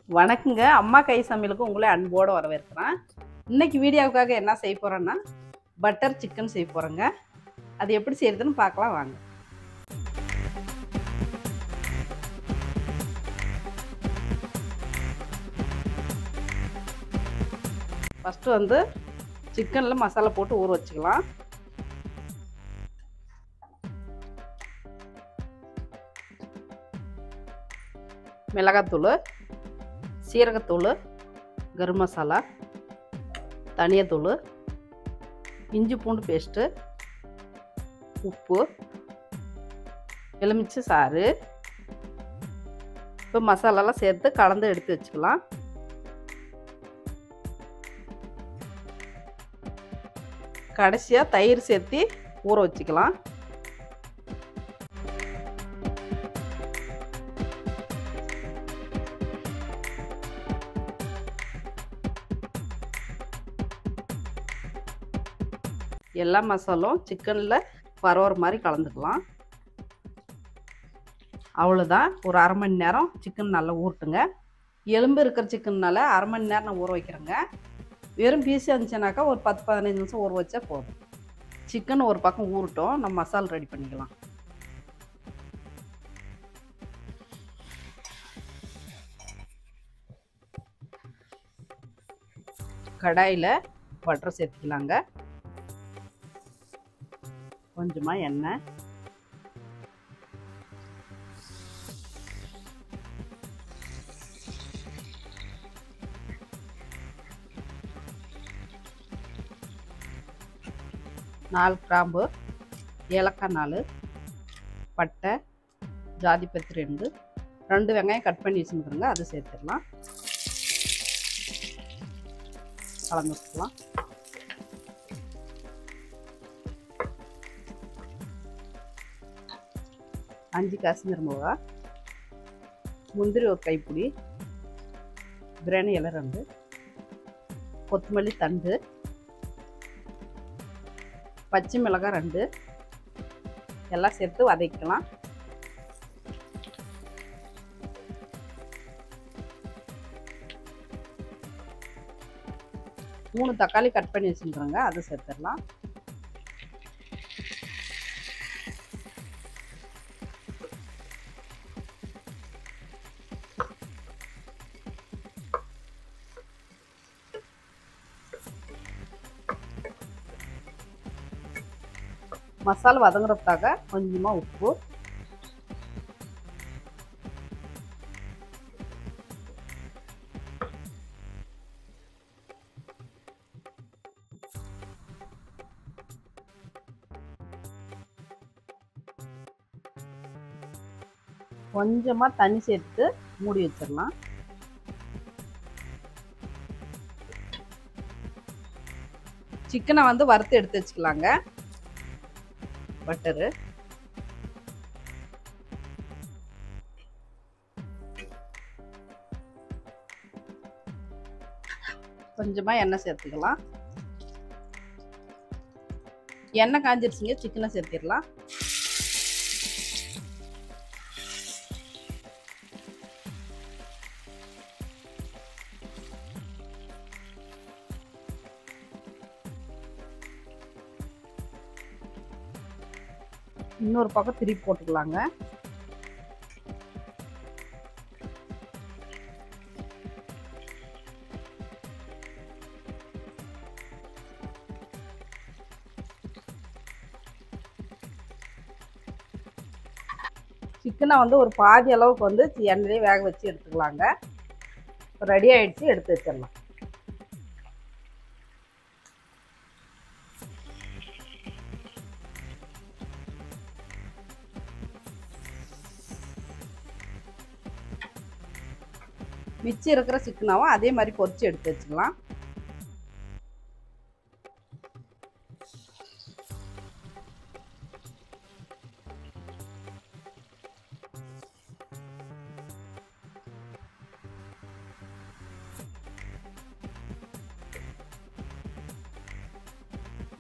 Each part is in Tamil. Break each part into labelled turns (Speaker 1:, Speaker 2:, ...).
Speaker 1: வணக்கங்க. அம்மா கை சமையலுக்கு உங்களை அன்போடு வரவேற்கிறேன். இன்னைக்கு வீடியோவுக்காக என்ன செய்ய போகிறேன்னா பட்டர் சிக்கன் செய்ய போகிறேங்க. அது எப்படி செய்யறதுன்னு பார்க்கலாம் வாங்க. ஃபஸ்ட்டு வந்து சிக்கனில் மசாலா போட்டு ஊற வச்சுக்கலாம். மிளகாத்தூள், சீரகத்தூள், கரம் மசாலா, தனியாத்தூள், இஞ்சி பூண்டு பேஸ்ட்டு, உப்பு, எலுமிச்சை சாறு. இப்போ மசாலாலாம் சேர்த்து கலந்து எடுத்து வச்சுக்கலாம். கடைசியாக தயிர் சேர்த்து ஊற வச்சுக்கலாம். எல்லா மசாலும் சிக்கனில் பரவுற மாதிரி கலந்துக்கலாம். அவ்வளோதான். ஒரு அரை மணி நேரம் சிக்கன் நல்லா ஊறட்டுங்க. எலும்பு இருக்கிற சிக்கன்னால அரை மணி நேரம் நான் ஊற வைக்கிறேங்க. வெறும் பீஸ் இருந்துச்சுனாக்கா ஒரு 10-15 நிமிஷம் ஊற வச்சா போதும். சிக்கன் ஒரு பக்கம் ஊறட்டும், நம்ம மசாலா ரெடி பண்ணிக்கலாம். கடாயில் பட்டர் சேர்த்துக்கலாங்க. கொஞ்சமாக எண்ணெய், நாலு கிராம்பு, ஏலக்காய் 4, பட்டை, ஜாதிப்பத்திரி 2 வெங்காயம் கட் பண்ணி வச்சுருக்குறோங்க, அது சேர்த்துடலாம். கலந்து வச்சுக்கலாம். அஞ்சு காஷ்மீர் மிளகா, முந்திரி ஒரு கைப்பிடி, பிரியாணி இலை 2, கொத்தமல்லி தண்டு, பச்சை மிளகாய் 2 எல்லாம் சேர்த்து வதக்கலாம். மூணு தக்காளி கட் பண்ணி வச்சுருக்குறோங்க, அதை சேர்த்துடலாம். மசாலா வதங்குறதுக்காக கொஞ்சமாக உப்பு, கொஞ்சமாக தண்ணி சேர்த்து மூடி வச்சிடலாம். சிக்கனை வந்து வறுத்து எடுத்து வச்சுக்கலாங்க. பட்டரு, கொஞ்சமாக எண்ணெய் சேர்த்துக்கலாம். எண்ணெய் காஞ்சிருச்சுங்க, சிக்கனை சேர்த்திடலாம். இன்னொரு பக்கம் திருப்பி போட்டுக்கலாங்க. சிக்கனை வந்து ஒரு பாதி அளவுக்கு வந்து எண்ணெயிலே வேக வச்சு எடுத்துக்கலாங்க. ரெடி ஆயிடுச்சு, எடுத்து வச்சிடலாம். மிச்சம் இருக்கிற சிக்கனாவும் அதே மாதிரி பொரிச்சு எடுத்து வச்சுக்கலாம்.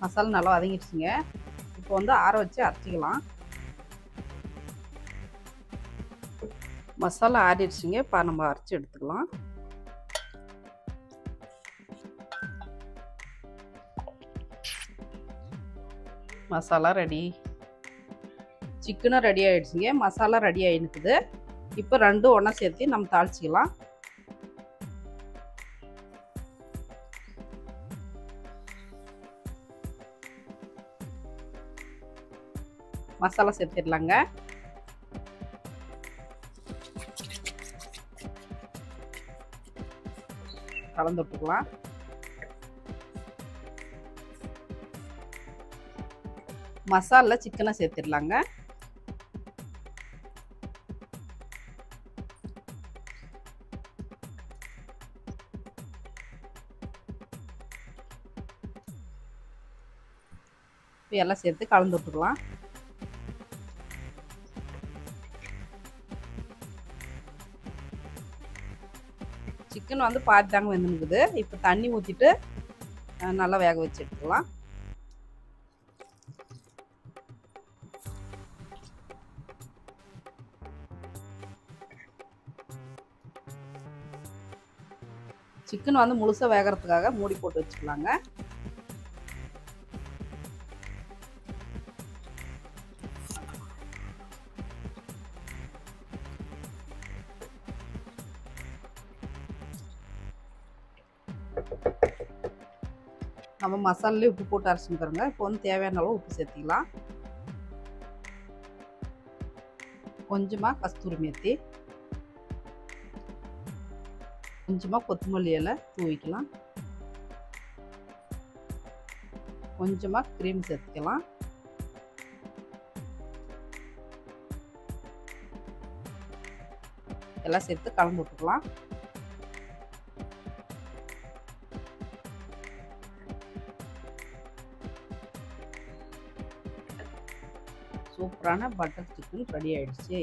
Speaker 1: மசாலா நல்லா வதங்கிடுச்சுங்க. இப்போ வந்து ஆற வச்சு அரைச்சிக்கலாம். மசாலா ஆறிடுச்சுங்க. இப்போ நம்ம அரைச்சி எடுத்துக்கலாம். மசாலா ரெடி. சிக்கனும் ரெடி ஆகிடுச்சிங்க. மசாலா ரெடி ஆகினுக்குது. இப்போ ரெண்டும் ஒன்றா சேர்த்து நம்ம தாளிச்சிக்கலாம். மசாலா சேர்த்துடலாங்க. கலந்து விட்டுக்கலாம். மசாலா சிக்கனை சேர்த்துடலாங்க. எல்லாம் சேர்த்து கலந்து விட்டுக்கலாம். சிக்கன் வந்து பாதி தாங்க வெந்துனுக்குது. இப்போ தண்ணி ஊற்றிட்டு நல்லா வேக வச்சு எடுத்துக்கலாம். சிக்கன் வந்து முழுசாக வேகிறதுக்காக மூடி போட்டு வச்சுக்கலாங்க. நம்ம மசாலாலே உப்பு போட்டு அரைச்சிக்கிறோங்க. இப்போ வந்து தேவையான அளவு உப்பு சேர்த்திக்கலாம். கொஞ்சமாக கஸ்தூரி மேத்தி, கொஞ்சமாக கொத்தமல்லி இலை தூவிக்கலாம். கொஞ்சமாக க்ரீம் சேர்த்துக்கலாம். எல்லாம் சேர்த்து கலந்து விட்டுக்கலாம். சூப்பரான பட்டர் சிக்கன் ரெடி ஆயிடுச்சு.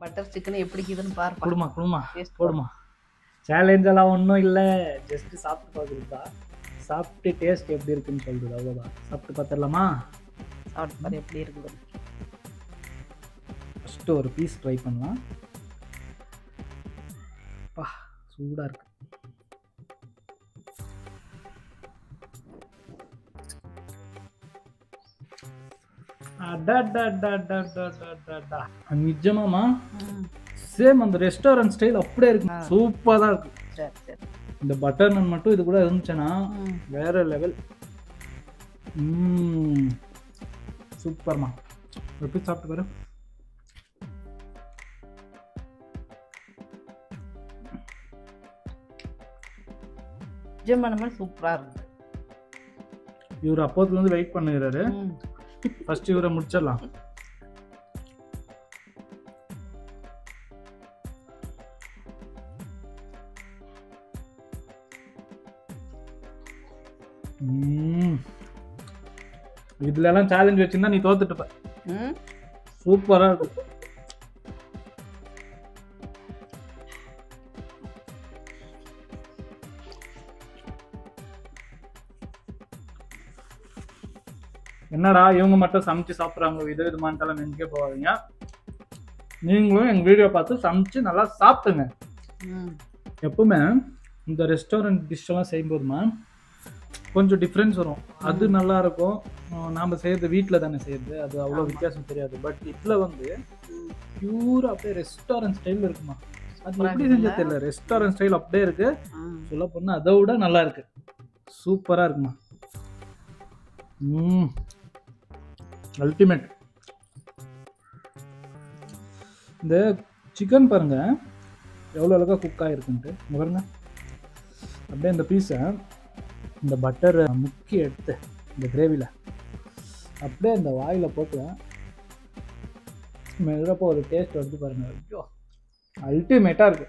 Speaker 1: பட்டர் சிக்கன் எப்படி இருக்குதுன்னு பாருப்பா.
Speaker 2: குடுமா குடுமா போடுமா. சேலஞ்ச் எல்லாம் ஒன்றும் இல்லை, ஜஸ்ட் சாப்பிட்டு பார்க்குறதுப்பா. சாப்பிட்டு டேஸ்ட் எப்படி இருக்குன்னு சொல்றது, அவ்வளோதான். சாப்பிட்டு பார்த்துடலாமா?
Speaker 1: சாப்பிட்டு பாரு எப்படி இருக்குது.
Speaker 2: ஃபஸ்ட்டு ஒரு பீஸ் ட்ரை பண்ணலாம். பா சூடாக இருக்கு. நிஜமாமா சேம் அந்த ரெஸ்டாரண்ட் ஸ்டைல் அப்படியே இருக்கு. சூப்பரா இருக்கு. இந்த பட்டர் நான் மட்டும் இது கூட இருந்துச்சுன்னா வேற லெவல். சூப்பர்மா. எப்படி சாப்பிட்டு பாரு.
Speaker 1: சூப்பரா இருக்கு.
Speaker 2: இவர் அப்போதுல இருந்து வெயிட் பண்ணுகிறாரு. ஃபர்ஸ்ட் இவரை முடிச்சிடலாம். இதுல எல்லாம் சேலஞ்ச் வச்சிருந்தா நீ தோத்துட்டுப்ப. சூப்பரா இருக்கு. என்னடா இவங்க மட்டும் சமைச்சு சாப்பிட்றாங்க விதவிதமானதெல்லாம் நினைக்க போவாதீங்க. நீங்களும் எங்கள் வீடியோ பார்த்து சமைச்சு நல்லா சாப்பிடுங்க. எப்பவுமே இந்த ரெஸ்டாரண்ட் டிஷ்ஷெல்லாம் செய்யும்போதுமா கொஞ்சம் டிஃப்ரென்ஸ் வரும். அது நல்லா இருக்கும். நாம் செய்யறது வீட்டில் தானே செய்யறது, அது அவ்வளோ வித்தியாசம் தெரியாது. பட் இதில் வந்து பியூரா அப்படியே ரெஸ்டாரண்ட் ஸ்டைல் இருக்குமா. அது எப்படி செஞ்சா தெரியல, ரெஸ்டாரண்ட் ஸ்டைல் அப்படியே இருக்கு. சொல்ல போனால் அதை விட நல்லா இருக்கு. சூப்பராக இருக்குமா. அல்டிமேட். இந்த சிக்கன் பாருங்க எவ்வளோ அழகாக குக் ஆகிருக்குன்ட்டு. பாருங்க அப்படியே இந்த பீஸை இந்த பட்டர் முக்கி எடுத்து இந்த கிரேவியில் அப்படியே இந்த வாயில் போட்டு மெல்லப்போ ஒரு டேஸ்ட் வந்து பாருங்க. ஐயோ அல்டிமேட்டாக இருக்கு.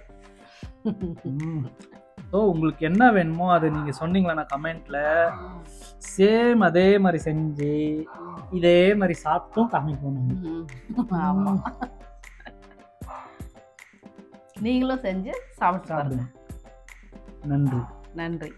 Speaker 2: ஸோ உங்களுக்கு என்ன வேணுமோ அதை நீங்கள் சொன்னீங்களா கமெண்ட்ல, சேம் அதே மாதிரி செஞ்சு இதே மாதிரி சாப்பிட்டும் காமிக்கணும்.
Speaker 1: நீங்களும் செஞ்சு சாப்பிட்டு.
Speaker 2: நன்றி.
Speaker 1: நன்றி.